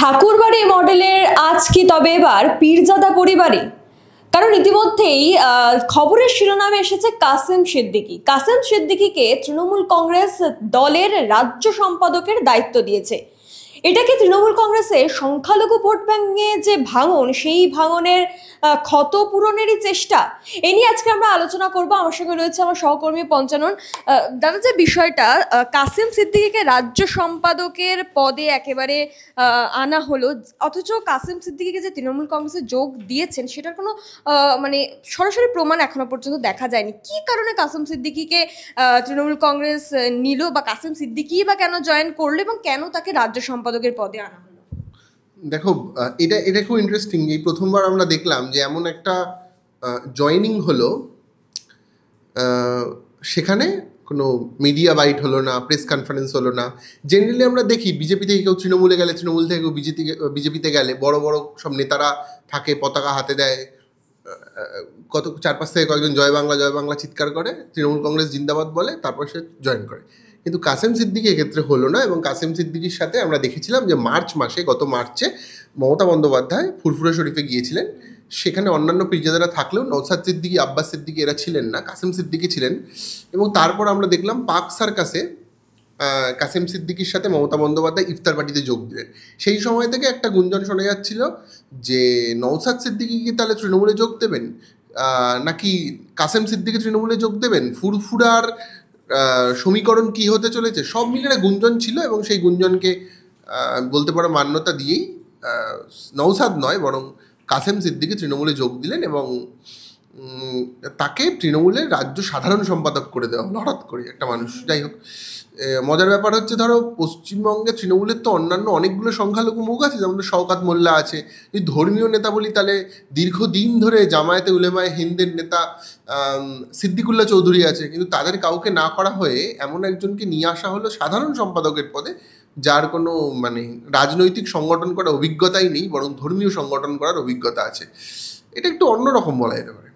ঠাকুরবাড়ি মডেলের আজ কি তবে এবার পীরজাদা পরিবারে? কারণ ইতিমধ্যেই খবরের শিরোনামে এসেছে কাসেম সিদ্দিকীকে তৃণমূল কংগ্রেস দলের রাজ্য সম্পাদকের দায়িত্ব দিয়েছে। এটা কি তৃণমূল কংগ্রেসের সংখ্যালঘু ভোট ব্যাঙ্কে যে ভাঙন, সেই ভাঙনের ক্ষত পূরণেরই চেষ্টা? এ নিয়ে আজকে আমরা আলোচনা করব। আমার সঙ্গে রয়েছে আমার সহকর্মী পঞ্চানন। দাদা, যে বিষয়টা কাসেম সিদ্দিকীকে রাজ্য সম্পাদকের পদে একেবারে আনা হলো, অথচ কাসেম সিদ্দিকীকে যে তৃণমূল কংগ্রেসে যোগ দিয়েছেন সেটার কোনো মানে সরাসরি প্রমাণ এখনো পর্যন্ত দেখা যায়নি। কি কারণে কাসেম সিদ্দিকীকে তৃণমূল কংগ্রেস নিল, বা কাসেম সিদ্দিকী বা কেন জয়েন করলো, এবং কেন তাকে রাজ্য সম্পাদকের পদে আনা হলো? দেখো, এটা খুব ইন্টারেস্টিং। এই প্রথমবার আমরা দেখলাম যে এমন একটা জয়েনিং হলো, সেখানে কোনো মিডিয়া বাইট হলো না, প্রেস কনফারেন্স হলো না। জেনারেলি আমরা দেখি বিজেপি থেকে কেউ তৃণমূলে গেলে, তৃণমূল থেকে কেউ বিজেপিতে গেলে বড় বড় সব নেতারা থাকে, পতাকা হাতে দেয়, কত 4-5 থেকে কয়েকজন জয় বাংলা চিৎকার করে, তৃণমূল কংগ্রেস জিন্দাবাদ বলে, তারপর সে জয়েন করে। কিন্তু কাসেম সিদ্দিকী এক্ষেত্রে হলো না। এবং কাসেম সিদ্দিকীর সাথে আমরা দেখেছিলাম যে গত মার্চে মমতা বন্দ্যোপাধ্যায় ফুরফুরা শরীফে গিয়েছিলেন। সেখানে অন্যান্য পীরজাদারা থাকলেও নওশাদ সিদ্দিকী, আব্বাস সিদ্দিকী এরা ছিলেন না, কাসেম সিদ্দিকী ছিলেন। এবং তারপর আমরা দেখলাম পার্ক সার্কাসে কাসেম সিদ্দিকীর সাথে মমতা বন্দ্যোপাধ্যায় ইফতার পার্টিতে যোগ দিলেন। সেই সময় থেকে একটা গুঞ্জন শোনা যাচ্ছিল যে নওশাদ সিদ্দিকী কি তাহলে তৃণমূলে যোগ দেবেন, নাকি কাসেম সিদ্দিকী তৃণমূলে যোগ দেবেন, ফুরফুরার সমীকরণ কি হতে চলেছে, সব মিলে গুঞ্জন ছিল। এবং সেই গুঞ্জনকে বলতে পারো মান্যতা দিয়েই নওশাদ নয়, বরং কাসেম সিদ্দিকী তৃণমূলে যোগ দিলেন এবং তাকে তৃণমূলের রাজ্য সাধারণ সম্পাদক করে দেওয়া হলো হঠাৎ করে একটা মানুষ। যাই হোক, মজার ব্যাপার হচ্ছে, ধরো পশ্চিমবঙ্গে তৃণমূলের তো অন্যান্য অনেকগুলো সংখ্যালঘু মুখ আছে, যেমন শওকত মোল্লা আছে। যদি ধর্মীয় নেতা বলি, তাহলে দীর্ঘদিন ধরে জামায়াতে উলেমায়ে হিন্দের নেতা সিদ্দিকুল্লাহ চৌধুরী আছে। কিন্তু তাদের কাউকে না করা হয়ে এমন একজনকে নিয়ে আসা হলো সাধারণ সম্পাদকের পদে, যার কোনো রাজনৈতিক সংগঠন করার অভিজ্ঞতাই নেই, বরং ধর্মীয় সংগঠন করার অভিজ্ঞতা আছে। এটা একটু অন্যরকম বলা যেতে পারে।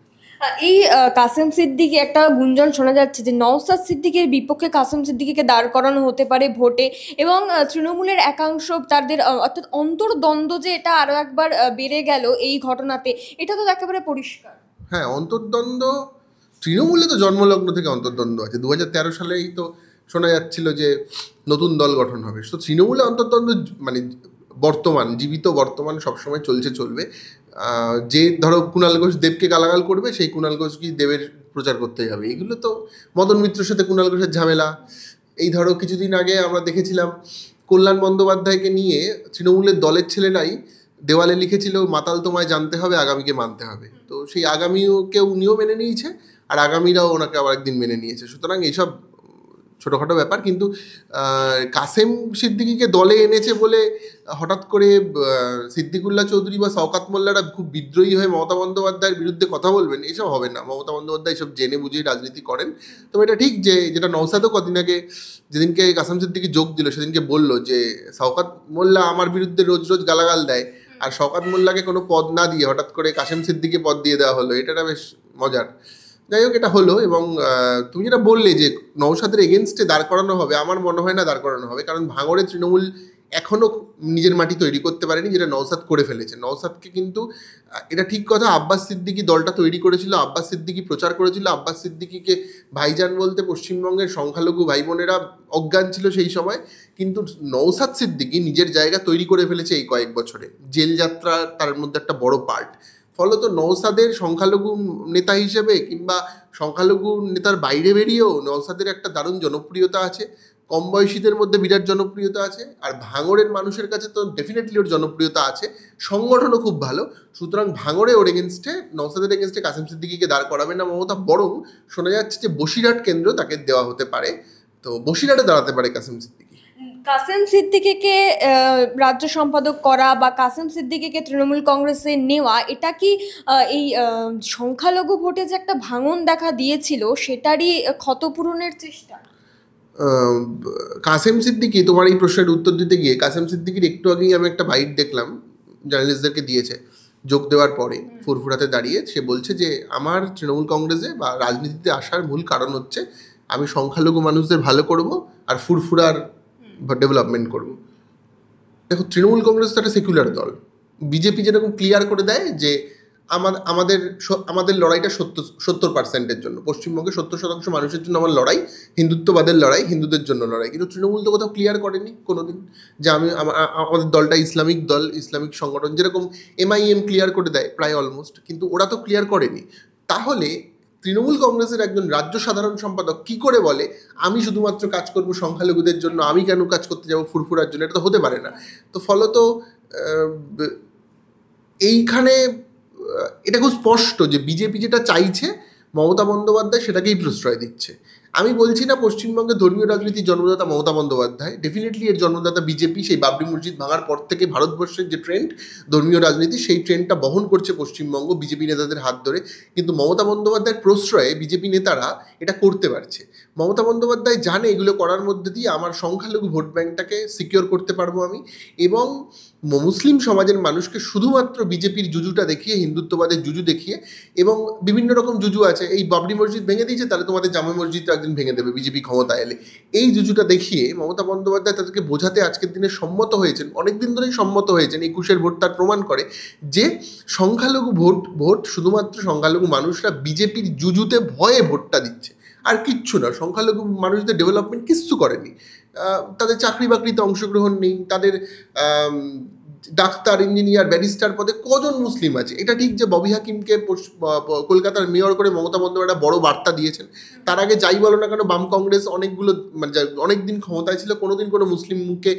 এই কাসেম সিদ্দিকী, একটা গুঞ্জন শোনা যাচ্ছে যে নওশাদ সিদ্দিকীর বিপক্ষে কাসেম সিদ্দিকীকে দাঁড় করানো হতে পারে ভোটে, এবং তৃণমূলের একাংশ তাদের অর্থাৎ অন্তর্দ্বন্দ্ব যে এটা আরও একবার বেড়ে গেল এই ঘটনাতে, এটা তো একেবারে পরিষ্কার। হ্যাঁ, অন্তর্দ্বন্দ্ব তৃণমূলে তো জন্মলগ্ন থেকে অন্তর্দ্বন্দ্ব আছে। 2013 সালেই তো শোনা যাচ্ছিল যে নতুন দল গঠন হবে। তো তৃণমূলে অন্তর্দ্বন্দ্ব জীবিত বর্তমান সবসময় চলবে। যে ধরো কুণাল ঘোষ দেবকে গালাগাল করবে, সেই কুণাল ঘোষ কি দেবের প্রচার করতে যাবে? এগুলো তো মদন মিত্রের সাথে কুণাল ঘোষের ঝামেলা। এই ধরো কিছুদিন আগে আমরা দেখেছিলাম কল্যাণ বন্দ্যোপাধ্যায়কে নিয়ে তৃণমূলের দলের ছেলেরাই দেওয়ালে লিখেছিল, মাতাল তোমায় জানতে হবে, আগামীকে মানতে হবে। তো সেই আগামীকে উনিও মেনে নিয়েছে, আর আগামীরাও ওনাকে আবার একদিন মেনে নিয়েছে। সুতরাং এইসব ছোটোখাটো ব্যাপার। কিন্তু কাসেম সিদ্দিকীকে দলে এনেছে বলে হঠাৎ করে সিদ্দিকুল্লাহ চৌধুরী বা শওকত মোল্লারা খুব বিদ্রোহী হয়ে মমতা বন্দ্যোপাধ্যায়ের বিরুদ্ধে কথা বলবেন, এসব হবে না। মমতা বন্দ্যোপাধ্যায় এসব জেনে বুঝেই রাজনীতি করেন। তবে এটা ঠিক যে, যেটা নওশাদও কদিন আগে, যেদিনকে কাসেম সিদ্দিকী যোগ দিল, সেদিনকে বললো যে শওকত মোল্লা আমার বিরুদ্ধে রোজ রোজ গালাগাল দেয়, আর শওকত মোল্লাকে কোনো পদ না দিয়ে হঠাৎ করে কাসেম সিদ্দিকী পদ দিয়ে দেওয়া হলো। এটা বেশ মজার। যাই হোক, এটা হলো। এবং তুমি যেটা বললে যে নওশাদের এগেনস্টে দাঁড় করানো হবে, আমার মনে হয় না দাঁড় করানো হবে। কারণ ভাঙড়ে তৃণমূল এখনও নিজের মাটি তৈরি করতে পারেনি, যেটা নওশাদ করে ফেলেছে। নওশাদকে কিন্তু, এটা ঠিক কথা, আব্বাস সিদ্দিকী দলটা তৈরি করেছিল, আব্বাস সিদ্দিকী প্রচার করেছিল। আব্বাস সিদ্দিকীকে ভাইজান বলতে পশ্চিমবঙ্গের সংখ্যালঘু ভাই বোনেরা অজ্ঞান ছিল সেই সময়। কিন্তু নওশাদ সিদ্দিকী নিজের জায়গা তৈরি করে ফেলেছে এই কয়েক বছরে। জেল যাত্রা তার মধ্যে একটা বড় পার্ট। ফলত নওশাদের সংখ্যালঘু নেতা হিসেবে কিংবা সংখ্যালঘু নেতার বাইরে বেরিয়েও নওশাদের একটা দারুণ জনপ্রিয়তা আছে, কম বয়সীদের মধ্যে বিরাট জনপ্রিয়তা আছে, আর ভাঙড়ের মানুষের কাছে তো ডেফিনেটলি ওর জনপ্রিয়তা আছে, সংগঠনও খুব ভালো। সুতরাং ভাঙড়ে ওর এগেনস্টে, নওশাদের এগেনস্টে কাসেম সিদ্দিকীকে দাঁড় করাবে না মমতা, বরং শোনা যাচ্ছে যে বসিরহাট কেন্দ্র তাকে দেওয়া হতে পারে। তো বসিরহাটে দাঁড়াতে পারে কাসেম সিদ্দিকী। কাসেম সিদ্দিকীকে রাজ্য সম্পাদক করা বা কাসেম সিদ্দিকীকে তৃণমূল কংগ্রেসে নেওয়া, এটা কি এই সংখ্যালঘু ভোটে যে একটা ভাঙন দেখা দিয়েছিল সেটারই ক্ষতপূরণের চেষ্টা? কাসেম সিদ্দিকী, তোমার এই প্রশ্নের উত্তর দিতে গিয়ে, কাসেম সিদ্দিকীর একটু আগেই আমি একটা বাইট দেখলাম, জার্নালিস্টদেরকে দিয়েছে যোগ দেওয়ার পরে ফুরফুরাতে দাঁড়িয়ে। সে বলছে যে আমার তৃণমূল কংগ্রেসে বা রাজনীতিতে আসার মূল কারণ হচ্ছে আমি সংখ্যালঘু মানুষদের ভালো করব আর ফুরফুরার ডেভেলপমেন্ট করব। দেখো, তৃণমূল কংগ্রেস তো একটা সেকুলার দল। বিজেপি যেরকম ক্লিয়ার করে দেয় যে আমাদের লড়াইটা 70%-এর জন্য, পশ্চিমবঙ্গে 70% মানুষের জন্য আমার লড়াই, হিন্দুত্ববাদের লড়াই, হিন্দুদের জন্য লড়াই। কিন্তু তৃণমূল তো কোথাও ক্লিয়ার করেনি কোনোদিন যে আমাদের দলটা ইসলামিক দল, ইসলামিক সংগঠন, যেরকম MIM ক্লিয়ার করে দেয় প্রায় অলমোস্ট, কিন্তু ওরা তো ক্লিয়ার করেনি। তাহলে তৃণমূল কংগ্রেসের একজন রাজ্য সাধারণ সম্পাদক কি করে বলে আমি শুধুমাত্র কাজ করব সংখ্যালঘুদের জন্য, আমি কেন কাজ করতে যাব ফুরফুরার জন্য? এটা তো হতে পারে না। তো ফলত এইখানে এটা খুব স্পষ্ট যে বিজেপি যেটা চাইছে মমতা বন্দ্যোপাধ্যায় সেটাকেই প্রশ্রয় দিচ্ছে। আমি বলছি না পশ্চিমবঙ্গে ধর্মীয় রাজনীতির জন্মদাতা মমতা বন্দ্যোপাধ্যায়, ডেফিনেটলি এর জন্মদাতা বিজেপি। সেই বাবরি মসজিদ ভাঙার পর থেকে ভারতবর্ষের যে ট্রেন্ড ধর্মীয় রাজনীতি, সেই ট্রেন্ডটা বহন করছে পশ্চিমবঙ্গ বিজেপি নেতাদের হাত ধরে। কিন্তু মমতা বন্দ্যোপাধ্যায়ের প্রশ্রয়ে বিজেপি নেতারা এটা করতে পারছে। মমতা বন্দ্যোপাধ্যায় জানে এগুলো করার মধ্যে দিয়ে আমার সংখ্যালঘু ভোট ব্যাঙ্কটাকে সিকিওর করতে পারবো আমি, এবং মুসলিম সমাজের মানুষকে শুধুমাত্র বিজেপির জুজুটা দেখিয়ে, হিন্দুত্ববাদের জুজু দেখিয়ে, এবং বিভিন্ন রকম জুজু আছে, এই বাবরি মসজিদ ভেঙে দিয়েছে তাহলে তোমাদের জামে মসজিদ একদিন ভেঙে দেবে বিজেপি ক্ষমতা এলে, এই জুজুটা দেখিয়ে মমতা বন্দ্যোপাধ্যায় তাদেরকে বোঝাতে আজকের দিনে সম্মত হয়েছেন, অনেকদিন ধরেই সম্মত হয়েছেন। 21-এর ভোট তার প্রমাণ করে যে সংখ্যালঘু ভোট শুধুমাত্র সংখ্যালঘু মানুষরা বিজেপির জুজুতে ভয়ে ভোটটা দিচ্ছে, আর কিচ্ছু না। সংখ্যালঘু মানুষদের ডেভেলপমেন্ট কিচ্ছু করেনি, তাদের চাকরি বাকরিতে অংশগ্রহণ নেই, তাদের ডাক্তার, ইঞ্জিনিয়ার, ব্যারিস্টার পদে কজন মুসলিম আছে? এটা ঠিক যে ববি হাকিমকে কলকাতার মেয়র করে মমতা বন্দ্যোপাধ্যায় একটা বড় বার্তা দিয়েছেন। তার আগে যাই বলো না কেন, বাম কংগ্রেস অনেকদিন ক্ষমতায় ছিল, কোনোদিন কোনো মুসলিম মুখে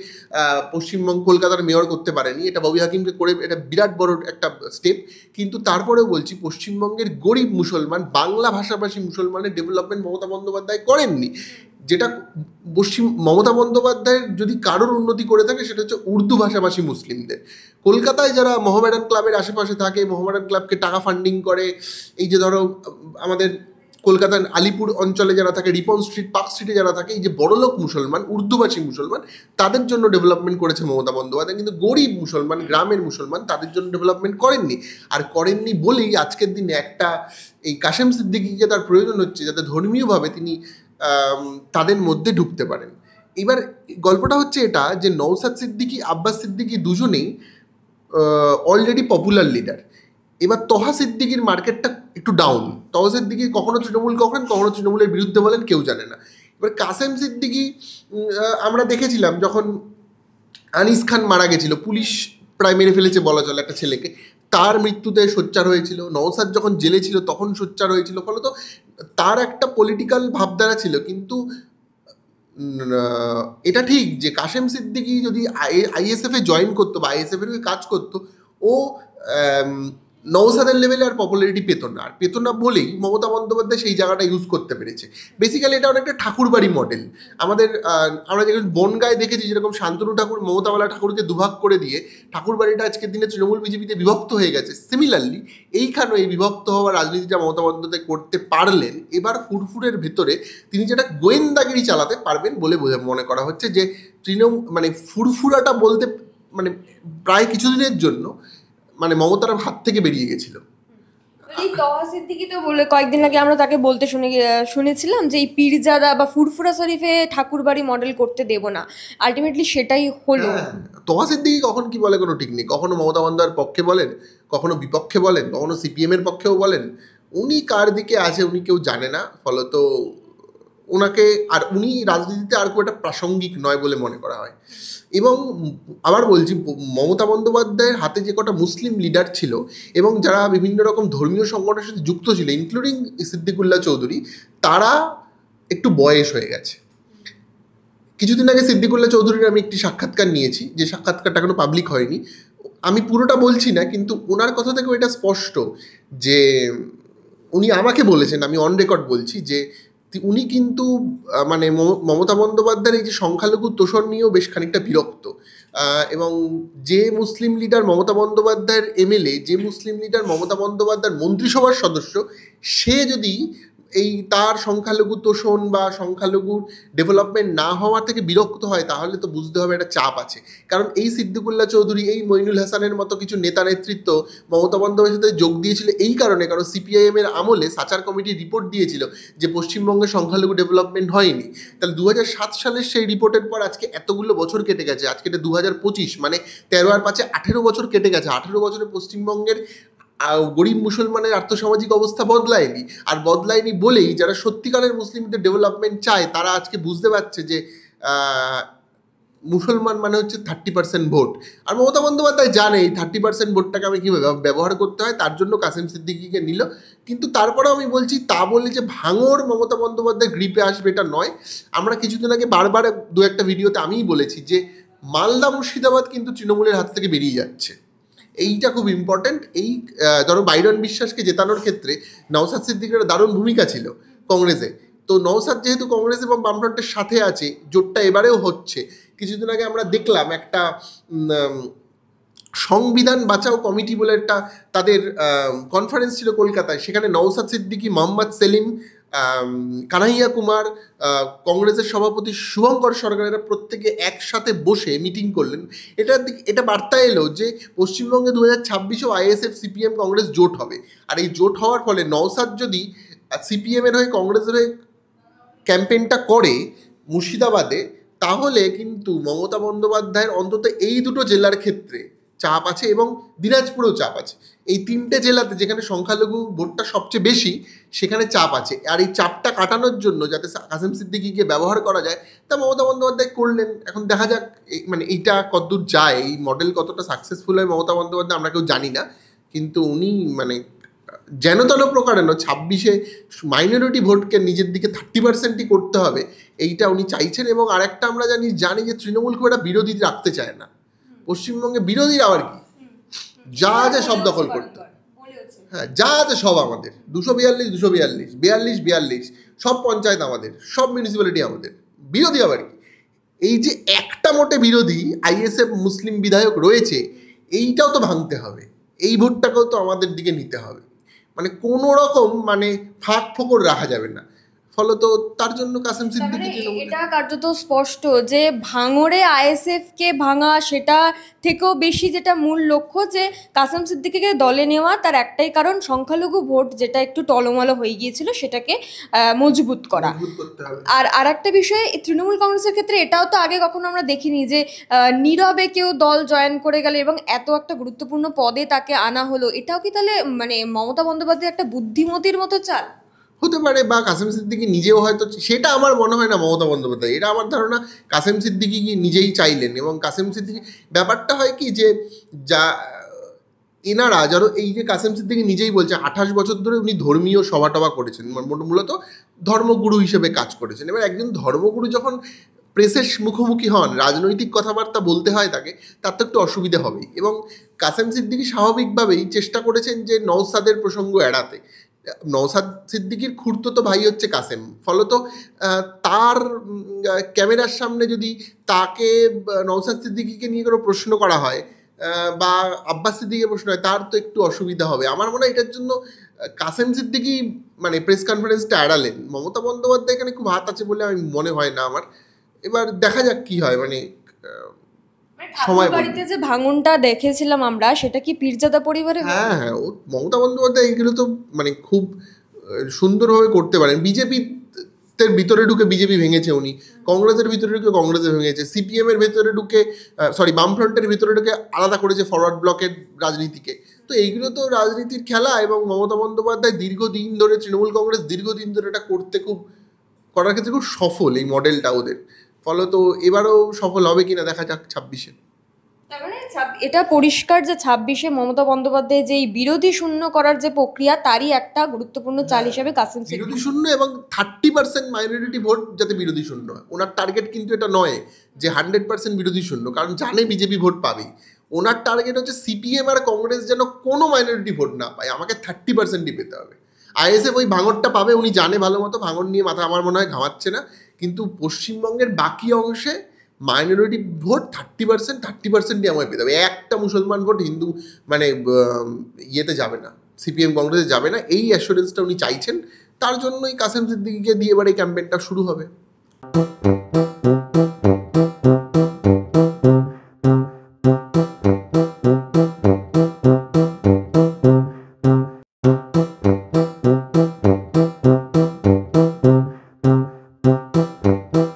পশ্চিমবঙ্গ কলকাতার মেয়র করতে পারেনি। এটা ববি হাকিমকে করে, এটা বিরাট বড় একটা স্টেপ। কিন্তু তারপরেও বলছি, পশ্চিমবঙ্গের গরিব মুসলমান, বাংলা ভাষাভাষী মুসলমানের ডেভেলপমেন্ট মমতা বন্দ্যোপাধ্যায় করেননি। যেটা মমতা বন্দ্যোপাধ্যায়ের যদি কারোর উন্নতি করে থাকে সেটা হচ্ছে উর্দু ভাষাভাষী মুসলিমদের। কলকাতায় যারা মোহামেডান ক্লাবের আশেপাশে থাকে, মোহামেডান ক্লাবকে টাকা ফান্ডিং করে, এই যে ধরো আমাদের কলকাতার আলিপুর অঞ্চলে যারা থাকে, রিপন স্ট্রিট, পার্ক স্ট্রিটে যারা থাকে, এই যে বড়লোক মুসলমান, উর্দুভাষী মুসলমান, তাদের জন্য ডেভেলপমেন্ট করেছে মমতা বন্দ্যোপাধ্যায়। কিন্তু গরিব মুসলমান, গ্রামের মুসলমান, তাদের জন্য ডেভেলপমেন্ট করেননি। আর করেননি বলেই আজকের দিনে একটা এই কাশেম সিদ্দিকীকে তার প্রয়োজন হচ্ছে যাতে ধর্মীয়ভাবে তিনি তাদের মধ্যে ঢুকতে পারেন। এবার গল্পটা হচ্ছে এটা যে নওশাদ সিদ্দিকী, আব্বাস সিদ্দিকী দুজনেই অলরেডি পপুলার লিডার। এবার তহা সিদ্দিকীর মার্কেটটা একটু ডাউন। তহা সিদ্দিকী কখনো তৃণমূল করেন, কখনো তৃণমূলের বিরুদ্ধে বলেন, কেউ জানে না। এবার কাসেম সিদ্দিকী আমরা দেখেছিলাম যখন আনিস খান মারা গেছিল, পুলিশ প্রায় মেরে ফেলেছে বলা চলে একটা ছেলেকে, তার মৃত্যুতে সোচ্চার হয়েছিল। নওশাদ যখন জেলে ছিল তখন সোচ্চার হয়েছিল। ফলত তার একটা পলিটিক্যাল ভাবধারা ছিল। কিন্তু এটা ঠিক যে কাশেম সিদ্দিকী যদি ISF-এ জয়েন করতো বা ISF-এর হয়ে কাজ করতো, ও নওশাদের লেভেলে আর পপুলারিটি পেত না। আর পেত না বলেই মমতা বন্দ্যোপাধ্যায় সেই জায়গাটা ইউজ করতে পেরেছে। বেসিক্যালি এটা অনেকটা ঠাকুরবাড়ি মডেল। আমরা যেরকম বনগাঁয় দেখেছি, যেরকম শান্তনু ঠাকুর মমতাওয়ালা ঠাকুরকে দুভাগ করে দিয়ে ঠাকুরবাড়িটা আজকের দিনে তৃণমূল বিজেপিতে বিভক্ত হয়ে গেছে, সিমিলারলি এইখানেও এই বিভক্ত হওয়া রাজনীতিটা মমতা বন্দ্যোপাধ্যায় করতে পারলেন। এবার ফুরফুরের ভেতরে তিনি যেটা গোয়েন্দাগিরি চালাতে পারবেন বলে মনে করা হচ্ছে, যে ফুরফুরাটা বলতে প্রায় কিছুদিনের জন্য মমতার হাত থেকে বেরিয়ে গেছিল। এই তহা সিদ্দিকী তো বলে কয়েকদিন আগে আমরা তাকে বলতে শুনেছিলাম যে এই পীরজাদা বা ফুরফুরা শরীফে ঠাকুরবাড়ি মডেল করতে দেব না। আলটিমেটলি সেটাই হলো। তহা সিদ্দিকী কখন কি বলে কোনো ঠিক নেই। কখনো মমতা বন্দ্যোপাধ্যায়ের পক্ষে বলেন, কখনো বিপক্ষে বলেন, কখনো CPM-এর পক্ষেও বলেন। উনি কার দিকে আছে উনি কেউ জানে না। ফলত ওনাকে আর উনি রাজনীতিতে আর খুব একটা প্রাসঙ্গিক নয় বলে মনে করা হয়। এবং আবার বলছি, মমতা বন্দ্যোপাধ্যায়ের হাতে যে কটা মুসলিম লিডার ছিল এবং যারা বিভিন্ন রকম ধর্মীয় সংগঠনের সাথে যুক্ত ছিল, ইনক্লুডিং সিদ্দিকুল্লাহ চৌধুরী, তারা একটু বয়স হয়ে গেছে। কিছুদিন আগে সিদ্দিকুল্লাহ চৌধুরীর আমি একটি সাক্ষাৎকার নিয়েছি, যে সাক্ষাৎকারটা এখনো পাবলিক হয়নি। আমি পুরোটা বলছি না, কিন্তু ওনার কথা থেকেও এটা স্পষ্ট যে উনি আমাকে বলেছেন, আমি অন রেকর্ড বলছি, যে উনি কিন্তু মমতা বন্দ্যোপাধ্যায়ের এই যে সংখ্যালঘু তোষণ নিয়েও বেশ খানিকটা বিরক্ত। এবং যে মুসলিম লিডার মমতা বন্দ্যোপাধ্যায়ের MLA, যে মুসলিম লিডার মমতা বন্দ্যোপাধ্যায়ের মন্ত্রিসভার সদস্য, সে যদি এই তার সংখ্যালঘু তোষণ বা সংখ্যালঘুর ডেভেলপমেন্ট না হওয়া থেকে বিরক্ত হয়, তাহলে তো বুঝতে হবে একটা চাপ আছে। কারণ এই সিদ্দিকুল্লাহ চৌধুরী, এই মইনুল হাসানের মতো কিছু নেতা নেতৃত্ব মমতা বন্দ্যোপাধ্যায়ের সাথে যোগ দিয়েছিল এই কারণে, কারণ সিপিআইএম এর আমলে সাচার কমিটি রিপোর্ট দিয়েছিল যে পশ্চিমবঙ্গে সংখ্যালঘু ডেভেলপমেন্ট হয়নি। তাহলে 2007 সালের সেই রিপোর্টের পর আজকে এতগুলো বছর কেটে গেছে, আজকে এটা 2025, মানে 13 আর 5 18 বছর কেটে গেছে। 18 বছরে পশ্চিমবঙ্গের গরিব মুসলমানের আর্থসামাজিক অবস্থা বদলায়নি, আর বদলায়নি বলেই যারা সত্যিকারের মুসলিমদের ডেভেলপমেন্ট চায় তারা আজকে বুঝতে পারছে যে মুসলমান মানে হচ্ছে 30% ভোট। আর মমতা বন্দ্যোপাধ্যায় জানে এই 30% ভোটটাকে আমি কীভাবে ব্যবহার করতে হয়, তার জন্য কাসেম সিদ্দিকিকে নিল। কিন্তু তারপরেও আমি বলছি, তা বলে যে ভাঙড় মমতা বন্দ্যোপাধ্যায় গ্রিপে আসবে এটা নয়। আমরা কিছুদিন আগে বারবার দু একটা ভিডিওতে আমিই বলেছি যে মালদা মুর্শিদাবাদ কিন্তু তৃণমূলের হাত থেকে বেরিয়ে যাচ্ছে, এইটা খুব ইম্পর্ট্যান্ট। এই ধরো বাইরন বিশ্বাসকে জেতানোর ক্ষেত্রে নওশাদ সিদ্দিকীর দারুণ ভূমিকা ছিল কংগ্রেসে। তো নওশাদ যেহেতু কংগ্রেস এবং বামফ্রন্টের সাথে আছে, জোটটা এবারেও হচ্ছে। কিছুদিন আগে আমরা দেখলাম একটা সংবিধান বাঁচাও কমিটি বলে একটা তাদের কনফারেন্স ছিল কলকাতায়, সেখানে নওশাদ সিদ্দিকী, মোহাম্মদ সেলিম, কানাইয়া কুমার, কংগ্রেসের সভাপতি শুভঙ্কর সরকার, এরা প্রত্যেকে একসাথে বসে মিটিং করলেন। এটা বার্তা এলো যে পশ্চিমবঙ্গে 2026-এও আইএসএফ সিপিএম কংগ্রেস জোট হবে। আর এই জোট হওয়ার ফলে নওশাদ যদি সিপিএমের হয়ে কংগ্রেসের হয়ে ক্যাম্পেইনটা করে মুর্শিদাবাদে, তাহলে কিন্তু মমতা বন্দ্যোপাধ্যায়ের অন্তত এই দুটো জেলার ক্ষেত্রে চাপ আছে এবং দিনাজপুরেও চাপ আছে। এই তিনটে জেলাতে যেখানে সংখ্যালঘু ভোটটা সবচেয়ে বেশি, সেখানে চাপ আছে। আর এই চাপটা কাটানোর জন্য যাতে কাসেম সিদ্দিকীকে ব্যবহার করা যায়, তা মমতা বন্দ্যোপাধ্যায় করলেন। এখন দেখা যাক মানে এইটা কতদূর যায়, এই মডেল কতটা সাকসেসফুল হয় মমতা বন্দ্যোপাধ্যায় আমরা কেউ জানি না। কিন্তু উনি মানে যেন তেন প্রকারে 26-এ মাইনরিটি ভোটকে নিজের দিকে 30%ই করতে হবে, এইটা উনি চাইছেন। এবং আরেকটা আমরা জানি যে তৃণমূল খুব একটা বিরোধী রাখতে চায় না। পশ্চিমবঙ্গে বিরোধী আবার কি, যা আছে সব দখল করতে, হ্যাঁ যা আছে সব আমাদের, 242 242 42 42 সব পঞ্চায়েত আমাদের, সব মিউনিসিপ্যালিটি আমাদের। বিরোধী আবার কি, এই যে একটা মোটে বিরোধী আইএসএফ মুসলিম বিধায়ক রয়েছে, এইটাও তো ভাঙতে হবে, এই ভোটটাকেও তো আমাদের দিকে নিতে হবে। মানে কোনো রকম মানে ফাঁক ফোকর রাখা যাবে না। ফলত তার জন্য কাসেম সিদ্দিকী, এটা কার্যত স্পষ্ট যে ভাঙড়ে আইএসএফ কে ভাঙা, সেটা থেকেও বেশি যেটা মূল লক্ষ্য যে কাসেম সিদ্দিকীকে দলে নেওয়া, তার একটাই কারণ সংখ্যালঘু ভোট যেটা একটু টলমলো হয়ে গিয়েছিল সেটাকে মজবুত করা। আর একটা বিষয়, তৃণমূল কংগ্রেসের ক্ষেত্রে এটাও তো আগে কখনো আমরা দেখিনি যে নীরবে কেউ দল জয়েন করে গেল এবং এত একটা গুরুত্বপূর্ণ পদে তাকে আনা হলো। এটাও কি তাহলে মানে মমতা বন্দ্যোপাধ্যায় একটা বুদ্ধিমতির মতো চাল হতে পারে, বা কাসেম সিদ্দিকী নিজেও হয়তো, সেটা আমার মনে হয় না মমতা বন্দ্যোপাধ্যায়, এটা আমার ধারণা কাসেম সিদ্দিকী নিজেই চাইলেন। এবং কাসেম সিদ্দিকী ব্যাপারটা হয় কি যে যা এনারা যারা, এই যে কাসেম সিদ্দিকী নিজেই বলছে 28 বছর ধরে উনি ধর্মীয় সভা টভা করেছেন, মূলত ধর্মগুরু হিসেবে কাজ করেছেন। এবার একজন ধর্মগুরু যখন প্রেসের মুখোমুখি হন, রাজনৈতিক কথাবার্তা বলতে হয় তাকে, তার তো একটু অসুবিধা হবেই। এবং কাসেম সিদ্দিকী স্বাভাবিকভাবেই চেষ্টা করেছেন যে নওশাদের প্রসঙ্গ এড়াতে। নওশাদ সিদ্দিকীর খুড়তুতো ভাই হচ্ছে কাসেম, ফলত তার ক্যামেরার সামনে যদি তাকে নওশাদ সিদ্দিকীকে নিয়ে কোনো প্রশ্ন করা হয় বা আব্বাস সিদ্দিকীকে প্রশ্ন হয়, তার তো একটু অসুবিধা হবে। আমার মনে হয় এটার জন্য কাসেম সিদ্দিকী মানে প্রেস কনফারেন্সটা এড়ালেন। মমতা বন্দ্যোপাধ্যায় এখানে খুব হাত আছে বলে আমি মনে হয় না আমার। এবার দেখা যাক কি হয়, মানে সময় বাড়িতে যে ভাঙনটা দেখেছিলাম আমরা, সেটা কি পীরজাদা পরিবারে? হ্যাঁ হ্যাঁ, ও মমতা বন্দ্যোপাধ্যায় এইগুলো তো মানে খুব সুন্দরভাবে করতে পারেন। বিজেপির ভিতরে ঢুকে বিজেপি ভেঙেছে উনি, কংগ্রেসের ভিতরে ঢুকে কংগ্রেসে ভেঙেছে, সিপিএম এর ভেতরে ঢুকে বামফ্রন্টের ভিতরে ঢুকে আলাদা করেছে ফরওয়ার্ড ব্লকের রাজনীতিকে। তো এইগুলো তো রাজনীতির খেলা। এবং মমতা বন্দ্যোপাধ্যায় দীর্ঘদিন ধরে, তৃণমূল কংগ্রেস দীর্ঘদিন ধরে এটা করার ক্ষেত্রে খুব সফল এই মডেলটা ওদের। ফলত এবারও সফল হবে কিনা দেখা যাক 26-এ। এটা পরিষ্কার যে 26-এ মমতা বন্দ্যোপাধ্যায় যে বিরোধী শূন্য করার যে প্রক্রিয়া, তারই একটা গুরুত্বপূর্ণ চাল হিসেবে কাসেম সিদ্দিকী বিরোধী শূন্য এবং 30% মাইনরিটি ভোট যাতে বিরোধী শূন্য হয়। ওনার টার্গেট কিন্তু এটা নয় যে 100% বিরোধী শূন্য, কারণ জানে বিজেপি ভোট পাবে। ওনার টার্গেট হচ্ছে সিপিএম আর কংগ্রেস যেন কোনো মাইনরিটি ভোট না পায়, আমাকে 30%ই পেতে হবে। আইএসএফ ওই ভাঙরটা পাবে, উনি জানে ভালো মতো, ভাঙর নিয়ে মাথা আমার মনে হয় ঘামাচ্ছে না। কিন্তু পশ্চিমবঙ্গের বাকি অংশে মাইনরিটি ভোট 30%ই আমায় পেতে হবে। একটা মুসলমান ভোট হিন্দু মানে ইয়েতে যাবে না, সিপিএম কংগ্রেসে যাবে না, এই অ্যাসুরেন্সটা উনি চাইছেন। তার জন্যই কাসেম সিদ্দিকীকে দিয়ে এবার এই ক্যাম্পেইনটা শুরু হবে।